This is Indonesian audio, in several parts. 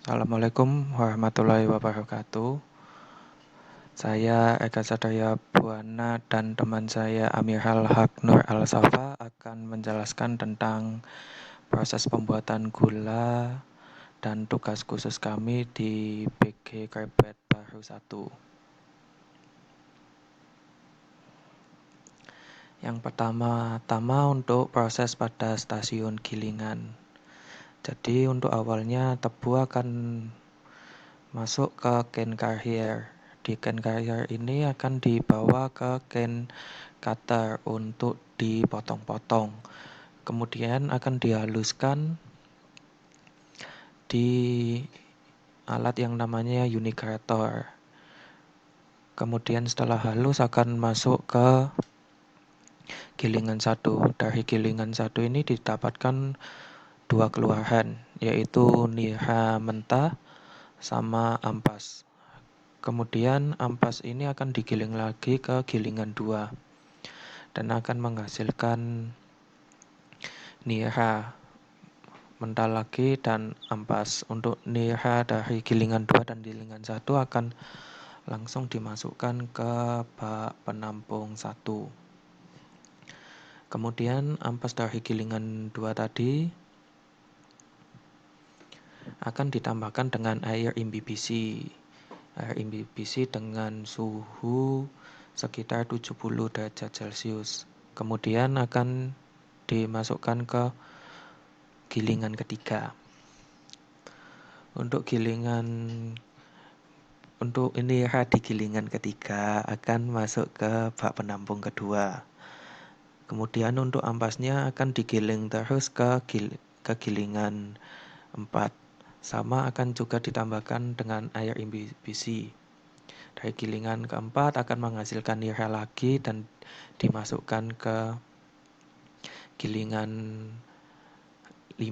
Assalamualaikum warahmatullahi wabarakatuh. Saya Eka Satria Buana dan teman saya Amirul Haq Nur Al-Safa akan menjelaskan tentang proses pembuatan gula dan tugas khusus kami di BG Krebet Baru 1. Yang pertama-tama untuk proses pada stasiun gilingan. Jadi untuk awalnya tebu akan masuk ke can carrier. Di can carrier ini akan dibawa ke can cutter untuk dipotong-potong. Kemudian akan dihaluskan di alat yang namanya unigrator. Kemudian setelah halus akan masuk ke gilingan 1. Dari gilingan 1 ini didapatkan 2 keluaran, yaitu nira mentah sama ampas. Kemudian ampas ini akan digiling lagi ke gilingan 2 dan akan menghasilkan nira mentah lagi dan ampas. Untuk nira dari gilingan 2 dan gilingan 1 akan langsung dimasukkan ke bak penampung 1. Kemudian ampas dari gilingan 2 tadi akan ditambahkan dengan air imbibisi. Air imbibisi dengan suhu sekitar 70 derajat Celcius. Kemudian akan dimasukkan ke gilingan ketiga. Untuk nira di gilingan ketiga akan masuk ke bak penampung kedua. Kemudian untuk ampasnya akan digiling terus ke gilingan 4. Sama akan juga ditambahkan dengan air imbibisi. Dari gilingan keempat akan menghasilkan nira lagi dan dimasukkan ke gilingan 5.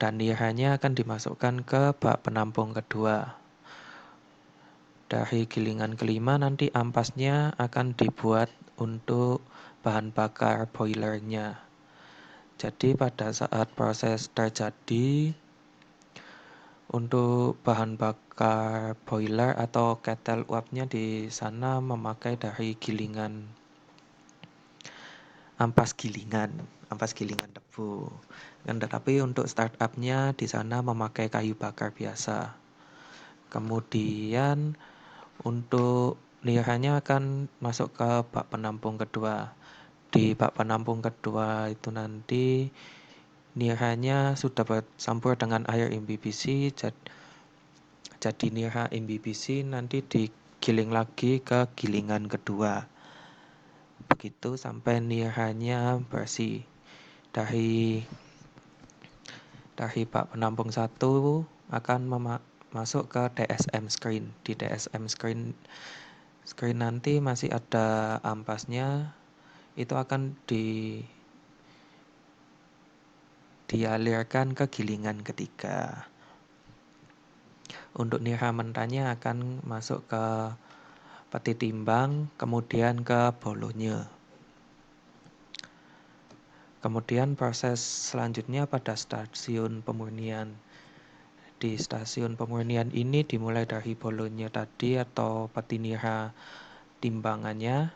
Dan niranya akan dimasukkan ke bak penampung kedua. Dari gilingan kelima nanti ampasnya akan dibuat untuk bahan bakar boilernya. Jadi pada saat proses terjadi, untuk bahan bakar boiler atau kettle uapnya di sana memakai dari ampas gilingan tebu. Tetapi untuk startupnya di sana memakai kayu bakar biasa. Kemudian untuk niranya akan masuk ke bak penampung kedua. Di bak penampung kedua itu nanti niranya sudah bercampur dengan air imbibisi, jadi nira imbibisi nanti digiling lagi ke gilingan kedua. Begitu sampai niranya bersih. Dari bak penampung 1 akan masuk ke DSM screen. Di DSM screen nanti masih ada ampasnya, itu akan dialirkan ke gilingan ketiga. Untuk nira mentahnya akan masuk ke peti timbang, kemudian ke bolonya. Kemudian proses selanjutnya pada stasiun pemurnian. Di stasiun pemurnian ini dimulai dari bolonya tadi atau peti nira timbangannya.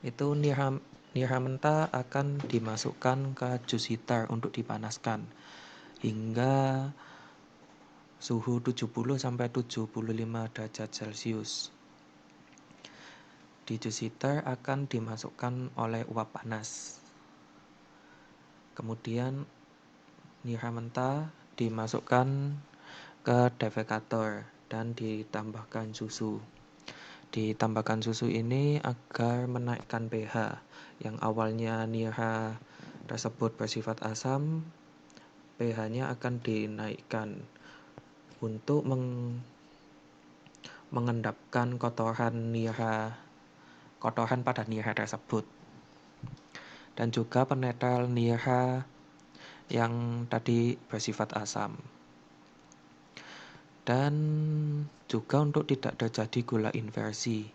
Itu nira mentah akan dimasukkan ke juice heater untuk dipanaskan hingga suhu 70 sampai 75 derajat Celcius. Di juice heater akan dimasukkan oleh uap panas. Kemudian nira mentah dimasukkan ke defecator dan ditambahkan susu. Ditambahkan susu ini agar menaikkan pH yang awalnya nira tersebut bersifat asam, pH-nya akan dinaikkan untuk mengendapkan kotoran pada nira tersebut. Dan juga penetral nira yang tadi bersifat asam. Dan juga untuk tidak terjadi gula inversi.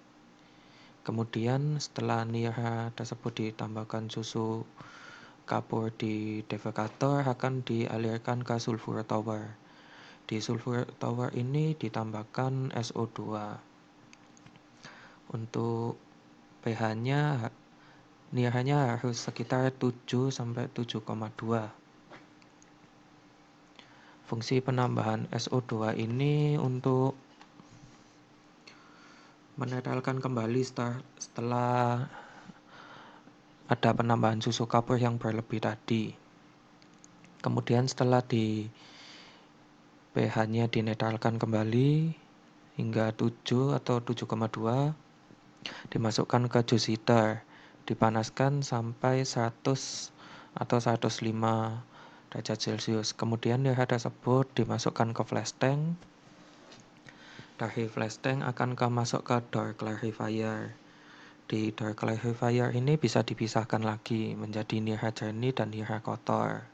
Kemudian setelah nira tersebut ditambahkan susu kapur di defecator akan dialirkan ke sulfur tower. Di sulfur tower ini ditambahkan SO2. Untuk pH-nya niranya harus sekitar 7 sampai 7,2. Fungsi penambahan SO2 ini untuk menetralkan kembali setelah ada penambahan susu kapur yang berlebih tadi. Kemudian setelah pH-nya dinetralkan kembali hingga 7 atau 7,2, dimasukkan ke juice heater, dipanaskan sampai 100 atau 105 derajat Celcius. Kemudian nira tersebut dimasukkan ke flash tank. Dari flash tank akan masuk ke door clarifier. Di door clarifier ini bisa dipisahkan lagi menjadi nira jernih dan nira kotor.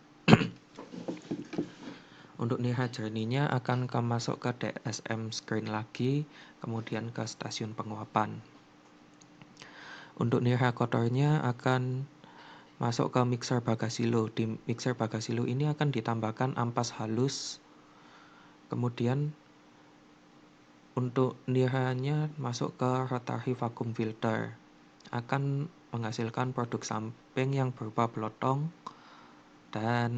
Untuk nira jernihnya akan masuk ke DSM screen lagi, kemudian ke stasiun penguapan. Untuk nira kotornya akan masuk ke mixer Bagasilo. Di mixer Bagasilo ini akan ditambahkan ampas halus. Kemudian untuk niranya masuk ke rotary vacuum filter. Akan menghasilkan produk samping yang berupa blotong dan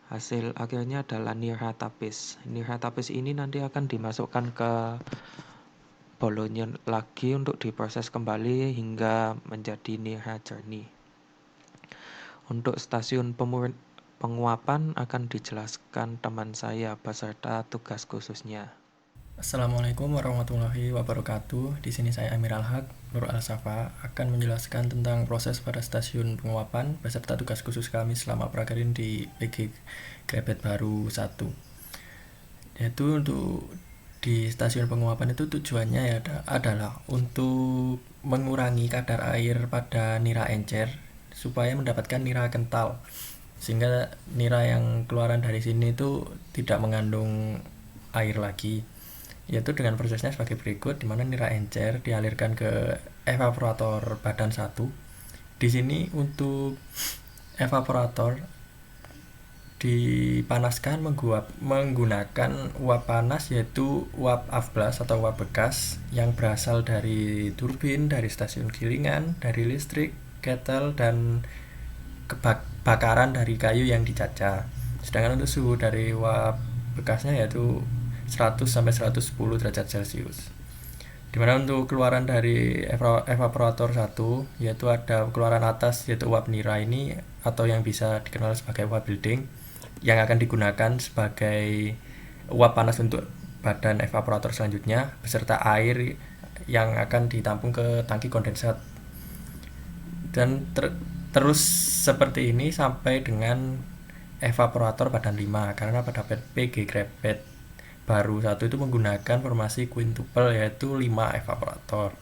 hasil akhirnya adalah nira tapis. Nira tapis ini nanti akan dimasukkan ke bolonya lagi untuk diproses kembali hingga menjadi nira jernih. Untuk stasiun penguapan akan dijelaskan teman saya beserta tugas khususnya. Assalamualaikum warahmatullahi wabarakatuh. Di sini saya Amir Al-Haq Nur Al-Safa akan menjelaskan tentang proses pada stasiun penguapan beserta tugas khusus kami selama prakerin di PG Krebet Baru 1. Yaitu untuk di stasiun penguapan itu tujuannya adalah untuk mengurangi kadar air pada nira encer supaya mendapatkan nira kental, sehingga nira yang keluaran dari sini itu tidak mengandung air lagi, yaitu dengan prosesnya sebagai berikut, di mana nira encer dialirkan ke evaporator badan 1. Di sini untuk evaporator dipanaskan menggunakan uap panas, yaitu uap afblas atau uap bekas yang berasal dari turbin, dari stasiun gilingan, dari listrik, kettle, dan kebakaran dari kayu yang dicacah. Sedangkan untuk suhu dari uap bekasnya yaitu 100 sampai 110 derajat Celcius. Dimana untuk keluaran dari evaporator 1 yaitu ada keluaran atas yaitu uap nira ini, atau yang bisa dikenal sebagai uap building, yang akan digunakan sebagai uap panas untuk badan evaporator selanjutnya beserta air yang akan ditampung ke tangki kondensat. Dan terus seperti ini sampai dengan evaporator badan 5, karena pada PG Krebet Baru 1 itu menggunakan formasi quintuple, yaitu 5 evaporator.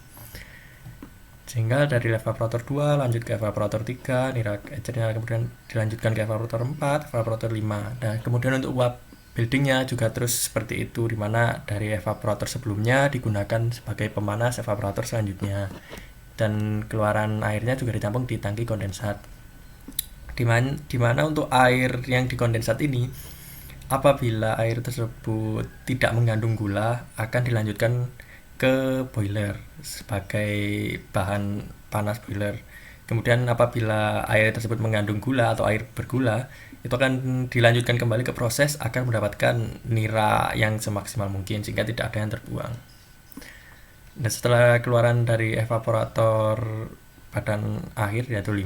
Sehingga dari evaporator 2 lanjut ke evaporator 3, nira encernya kemudian dilanjutkan ke evaporator 4, evaporator 5. Dan kemudian untuk uap buildingnya juga terus seperti itu, dimana dari evaporator sebelumnya digunakan sebagai pemanas evaporator selanjutnya. Dan keluaran airnya juga ditampung di tangki kondensat. Dimana untuk air yang dikondensat ini, apabila air tersebut tidak mengandung gula, akan dilanjutkan ke boiler sebagai bahan panas boiler. Kemudian apabila air tersebut mengandung gula atau air bergula, itu akan dilanjutkan kembali ke proses agar mendapatkan nira yang semaksimal mungkin sehingga tidak ada yang terbuang. Dan setelah keluaran dari evaporator badan akhir yaitu 5,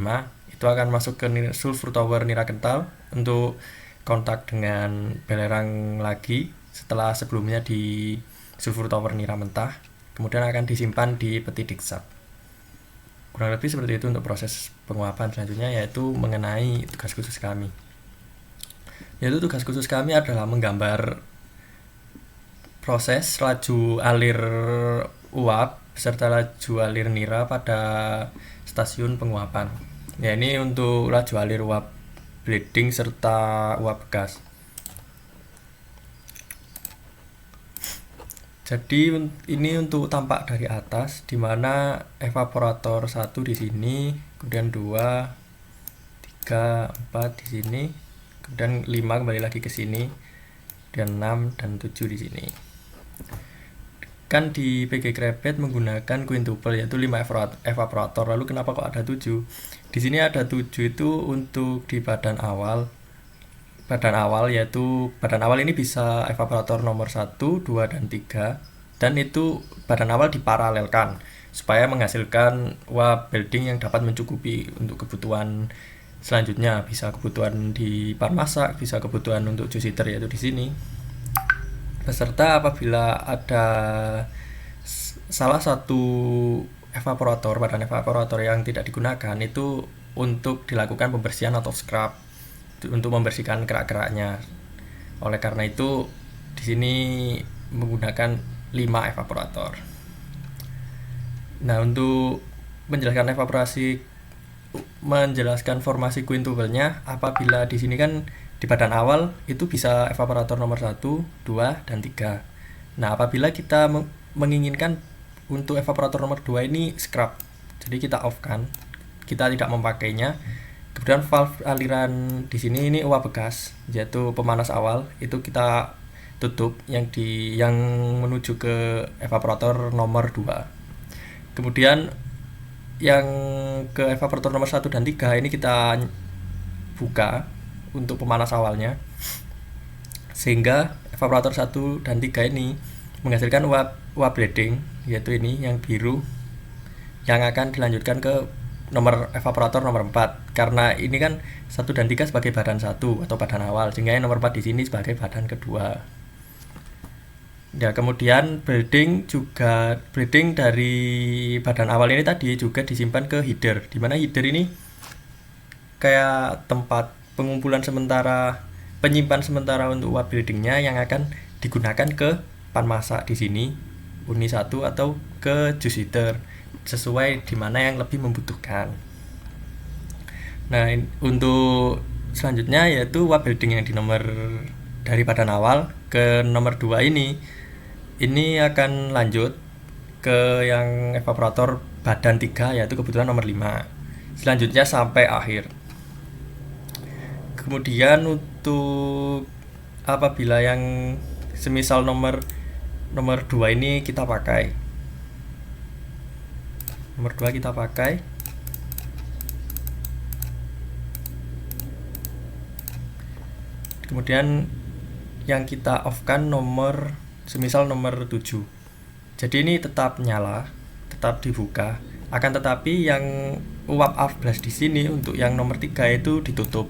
itu akan masuk ke sulfur tower nira kental untuk kontak dengan belerang lagi setelah sebelumnya di sulfur tower nira mentah, kemudian akan disimpan di peti diksap. Kurang lebih seperti itu untuk proses penguapan. Selanjutnya yaitu mengenai tugas khusus kami. Yaitu tugas khusus kami adalah menggambar proses laju alir uap serta laju alir nira pada stasiun penguapan. Ya, ini untuk laju alir uap bleeding serta uap bekas. Jadi ini untuk tampak dari atas, di mana evaporator 1 di sini, kemudian 2, 3, 4 di sini, kemudian 5 kembali lagi ke sini. dan 6 dan 7 di sini. Kan di PG Krebet menggunakan quintuple yaitu 5 evaporator. Lalu kenapa kok ada 7? Di sini ada 7 itu untuk di badan awal. Badan awal yaitu badan awal ini bisa evaporator nomor 1, 2 dan 3, dan itu badan awal diparalelkan supaya menghasilkan uap building yang dapat mencukupi untuk kebutuhan selanjutnya, bisa kebutuhan di pan masak, bisa kebutuhan untuk juice heater yaitu di sini. Beserta apabila ada salah satu evaporator, badan evaporator yang tidak digunakan itu untuk dilakukan pembersihan atau scrub untuk membersihkan kerak-keraknya. Oleh karena itu di sini menggunakan 5 evaporator. Nah, untuk menjelaskan formasi quintuple-nya, apabila di sini kan di badan awal itu bisa evaporator nomor 1, 2 dan 3. Nah, apabila kita menginginkan untuk evaporator nomor 2 ini scrub, jadi kita off kan, kita tidak memakainya. Kemudian valve aliran di sini ini uap bekas, yaitu pemanas awal itu kita tutup yang menuju ke evaporator nomor 2. Kemudian yang ke evaporator nomor 1 dan 3 ini kita buka untuk pemanas awalnya, sehingga evaporator 1 dan 3 ini menghasilkan uap bleeding, yaitu ini yang biru, yang akan dilanjutkan ke evaporator nomor 4. Karena ini kan 1 dan 3 sebagai badan 1 atau badan awal, sehingga yang nomor 4 di sini sebagai badan kedua. Ya, kemudian bleeding dari badan awal ini tadi juga disimpan ke header, di mana header ini kayak tempat penyimpan sementara untuk uap bleedingnya yang akan digunakan ke pan masak di sini Uni 1 atau ke juice heater sesuai di mana yang lebih membutuhkan. Nah, untuk selanjutnya yaitu uap building yang dari badan awal ke nomor 2 ini akan lanjut ke yang evaporator badan 3 yaitu kebetulan nomor 5. Selanjutnya sampai akhir. Kemudian untuk apabila yang semisal nomor 2 ini kita pakai. Nomor 2 kita pakai. Kemudian yang kita off kan semisal nomor 7. Jadi ini tetap nyala, tetap dibuka. Akan tetapi yang uap afblas di sini untuk yang nomor 3 itu ditutup.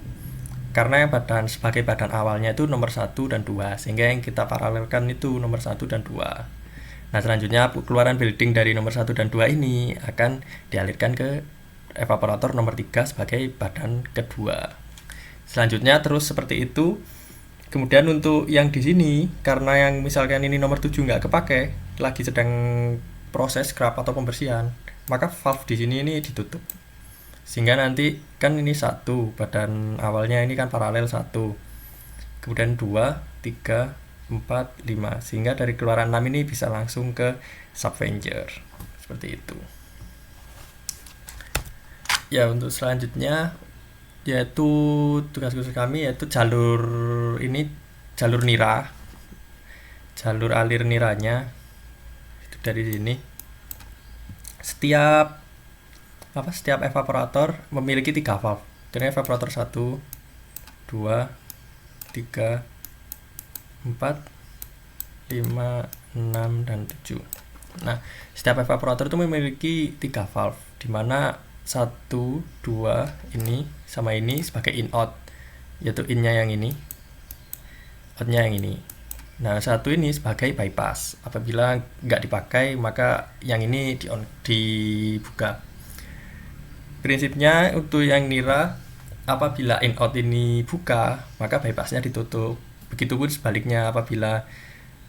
Karena sebagai badan awalnya itu nomor 1 dan 2, sehingga yang kita paralelkan itu nomor 1 dan 2. Nah, selanjutnya keluaran building dari nomor 1 dan 2 ini akan dialirkan ke evaporator nomor 3 sebagai badan kedua. Selanjutnya terus seperti itu. Kemudian untuk yang di sini, karena yang misalkan ini nomor 7 nggak kepake, lagi sedang proses scrub atau pembersihan, maka valve di sini ini ditutup. Sehingga nanti kan ini 1, badan awalnya ini kan paralel 1. Kemudian 2, 3, 4, 5. Sehingga dari keluaran 6 ini bisa langsung ke subvenger. Seperti itu. Ya, untuk selanjutnya yaitu tugas khusus kami yaitu jalur nira, jalur alir niranya itu dari sini. Setiap evaporator memiliki 3 valve. Jadi evaporator 1, 2, 3, 4, 5, 6 dan 7. Nah, setiap evaporator itu memiliki 3 valve, di mana 1, 2 ini sama ini sebagai in-out, yaitu in-nya yang ini, out-nya yang ini. Nah, 1 ini sebagai bypass. Apabila nggak dipakai, maka yang ini dibuka. Prinsipnya untuk yang nira, apabila in-out ini buka, maka bypassnya ditutup. Begitupun sebaliknya, apabila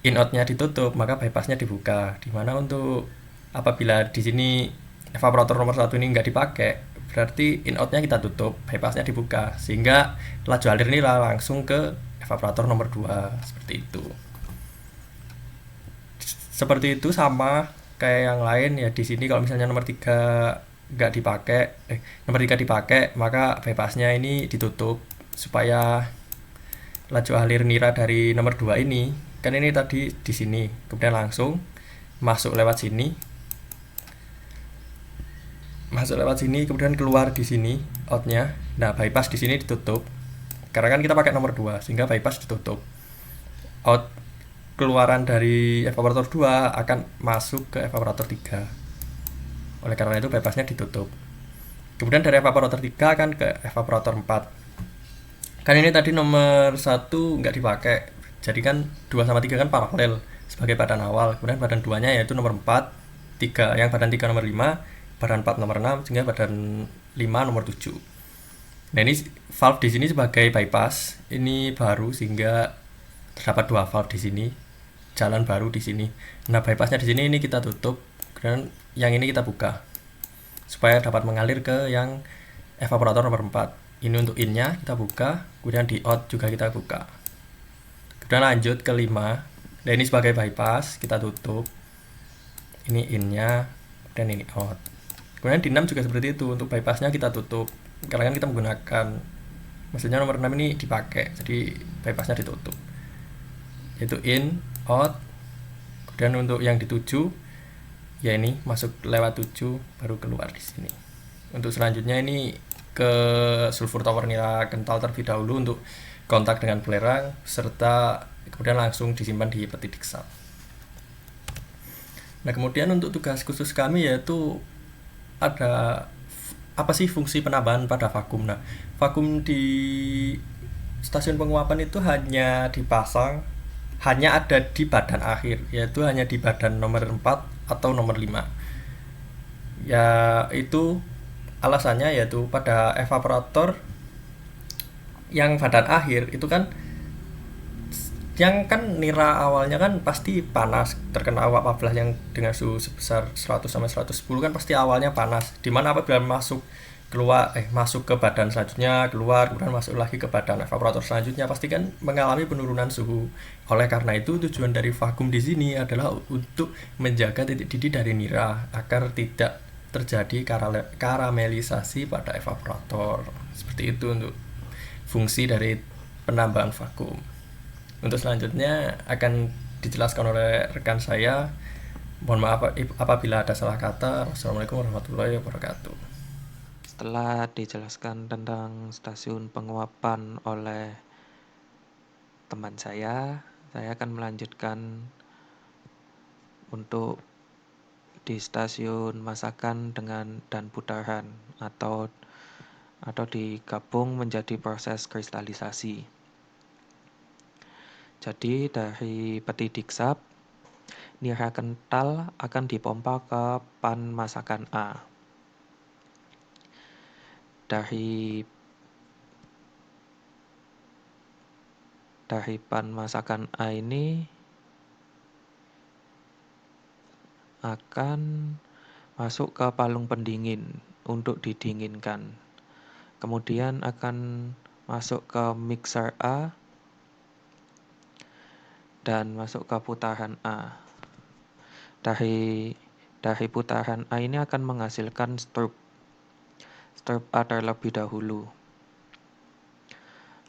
in-out-nya ditutup, maka bypassnya dibuka. Dimana untuk apabila di sini evaporator nomor 1 ini nggak dipakai, berarti in-out-nya kita tutup, bypass-nya dibuka, sehingga laju alir nira langsung ke evaporator nomor 2, seperti itu. Seperti itu sama kayak yang lain ya. Di sini kalau misalnya nomor 3 nggak dipakai, nomor 3 dipakai, maka bypass-nya ini ditutup supaya laju alir nira dari nomor 2 ini, kan ini tadi di sini, kemudian langsung masuk lewat sini, kemudian keluar di sini outnya. Nah, bypass di sini ditutup karena kan kita pakai nomor 2 sehingga bypass ditutup. Out keluaran dari evaporator 2 akan masuk ke evaporator 3. Oleh karena itu bypassnya ditutup. Kemudian dari evaporator 3 akan ke evaporator 4. Kan ini tadi nomor 1 nggak dipakai. Jadi kan 2 sama 3 kan paralel sebagai badan awal. Kemudian badan 2-nya yaitu nomor 4, 3, yang badan 3 nomor 5, badan 4 nomor 6, sehingga badan 5 nomor 7. Nah, ini valve di sini sebagai bypass. Ini baru sehingga terdapat 2 valve di sini. Jalan baru di sini. Nah, bypassnya di sini ini kita tutup, dan yang ini kita buka supaya dapat mengalir ke yang evaporator nomor 4. Ini untuk in-nya kita buka, kemudian di out juga kita buka. Kemudian lanjut ke 5. Nah, ini sebagai bypass kita tutup. Ini in-nya dan ini out. Kemudian di 6 juga seperti itu, untuk bypassnya kita tutup. Karena kan kita menggunakan, maksudnya nomor 6 ini dipakai, jadi bypassnya ditutup. Yaitu in, out. Kemudian untuk yang di 7, ya ini masuk lewat 7 baru keluar di sini. Untuk selanjutnya ini ke sulfur tower nira kental terlebih dahulu untuk kontak dengan belerang, serta kemudian langsung disimpan di peti diksap. Nah, kemudian untuk tugas khusus kami yaitu ada apa sih fungsi penambahan pada vakum. Nah, vakum di stasiun penguapan itu hanya dipasang, hanya ada di badan akhir, yaitu hanya di badan nomor 4 atau nomor 5. Ya, itu alasannya yaitu pada evaporator yang badan akhir itu kan, yang kan nira awalnya kan pasti panas, terkena uap 14 yang dengan suhu sebesar 100 sampai 110 kan pasti awalnya panas. Dimana apabila masuk ke badan selanjutnya, keluar, kemudian masuk lagi ke badan evaporator selanjutnya, pasti kan mengalami penurunan suhu. Oleh karena itu tujuan dari vakum di sini adalah untuk menjaga titik didih dari nira agar tidak terjadi karamelisasi pada evaporator. Seperti itu untuk fungsi dari penambahan vakum. Untuk selanjutnya akan dijelaskan oleh rekan saya. Mohon maaf apabila ada salah kata. Wassalamualaikum warahmatullahi wabarakatuh. Setelah dijelaskan tentang stasiun penguapan oleh teman saya akan melanjutkan untuk di stasiun masakan dan putaran atau digabung menjadi proses kristalisasi. Jadi dari peti diksap, nira kental akan dipompa ke pan masakan A. Dari pan masakan A ini akan masuk ke palung pendingin untuk didinginkan. Kemudian akan masuk ke mixer A dan masuk ke putaran A. Dari putaran A ini akan menghasilkan strobe A terlebih dahulu.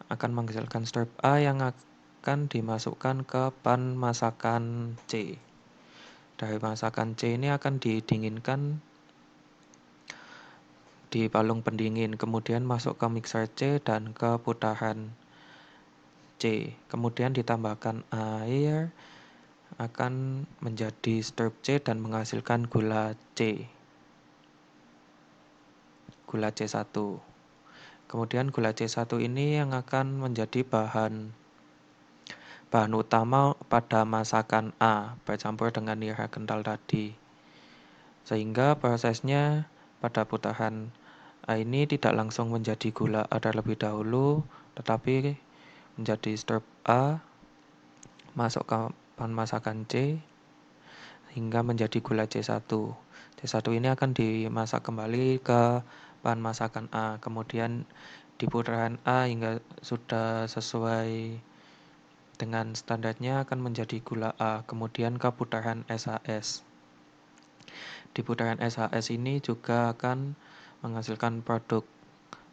Akan menghasilkan strobe A yang akan dimasukkan ke pan masakan C. Dari masakan C ini akan didinginkan di palung pendingin, kemudian masuk ke mixer C dan ke putaran C. Kemudian ditambahkan air, akan menjadi strobe C dan menghasilkan gula C. Gula C1. Kemudian gula C1 ini yang akan menjadi bahan utama pada masakan A bercampur dengan nira kental tadi. Sehingga prosesnya pada putaran A ini tidak langsung menjadi gula A terlebih dahulu, tetapi menjadi strobe A, masuk ke pan masakan C, hingga menjadi gula C1. C1 ini akan dimasak kembali ke pan masakan A, kemudian di putaran A hingga sudah sesuai dengan standarnya akan menjadi gula A, kemudian ke putaran SHS. Di putaran SHS ini juga akan menghasilkan produk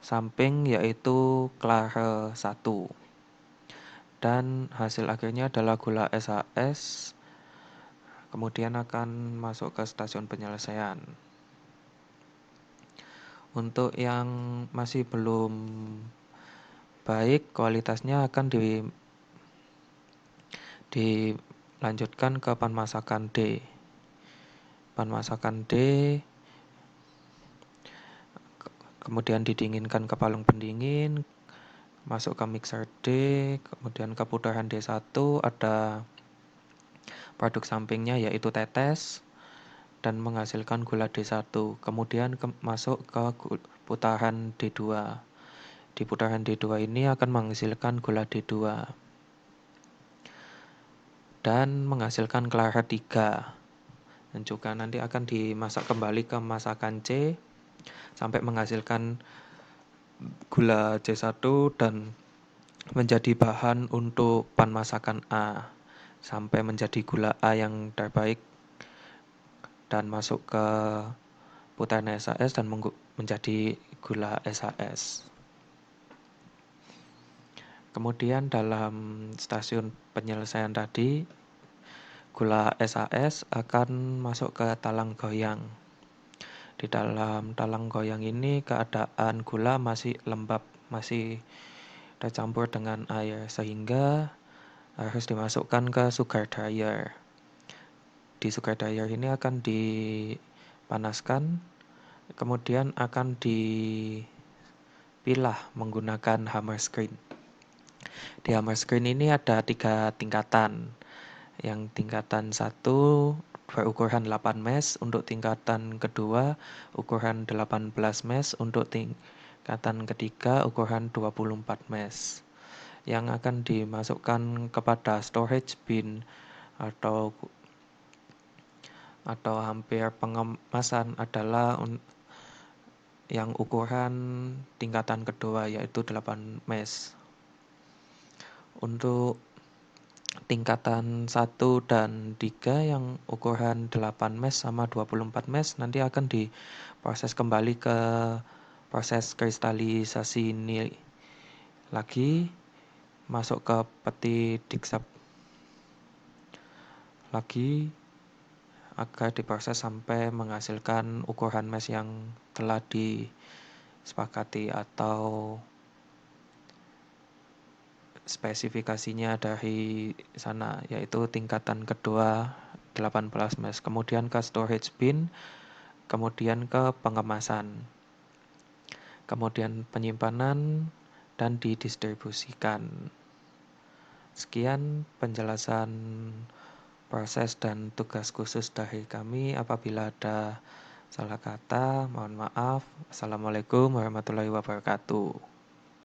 samping yaitu klare 1. dan hasil akhirnya adalah gula SHS, kemudian akan masuk ke stasiun penyelesaian. Untuk yang masih belum baik, kualitasnya akan dilanjutkan ke panmasakan D. Panmasakan D kemudian didinginkan ke palung pendingin, masuk ke mixer D, kemudian ke putaran D1 ada produk sampingnya yaitu tetes dan menghasilkan gula D1. Kemudian masuk ke putaran D2. Di putaran D2 ini akan menghasilkan gula D2 dan menghasilkan clara 3. Dan juga nanti akan dimasak kembali ke masakan C sampai menghasilkan gula C1 dan menjadi bahan untuk panmasakan A sampai menjadi gula A yang terbaik dan masuk ke putaran SHS dan menjadi gula SHS. Kemudian dalam stasiun penyelesaian tadi, gula SHS akan masuk ke talang goyang. Di dalam talang goyang ini keadaan gula masih lembab, masih tercampur dengan air sehingga harus dimasukkan ke sugar dryer. Di sugar dryer ini akan dipanaskan, kemudian akan dipilah menggunakan hammer screen. Di hammer screen ini ada 3 tingkatan. Yang tingkatan 1 berukuran 8 mesh, untuk tingkatan kedua ukuran 18 mesh, untuk tingkatan ketiga ukuran 24 mesh. Yang akan dimasukkan kepada storage bin atau hampir pengemasan adalah yang ukuran tingkatan kedua yaitu 8 mesh. Untuk tingkatan 1 dan 3 yang ukuran 8 mesh sama 24 mesh nanti akan diproses kembali ke proses kristalisasi ini lagi, masuk ke peti diksap lagi agar diproses sampai menghasilkan ukuran mesh yang telah disepakati atau spesifikasinya dari sana, yaitu tingkatan kedua 18 mesh, kemudian ke storage bin, kemudian ke pengemasan, kemudian penyimpanan dan didistribusikan. Sekian penjelasan proses dan tugas khusus dari kami. Apabila ada salah kata, mohon maaf. Assalamualaikum warahmatullahi wabarakatuh.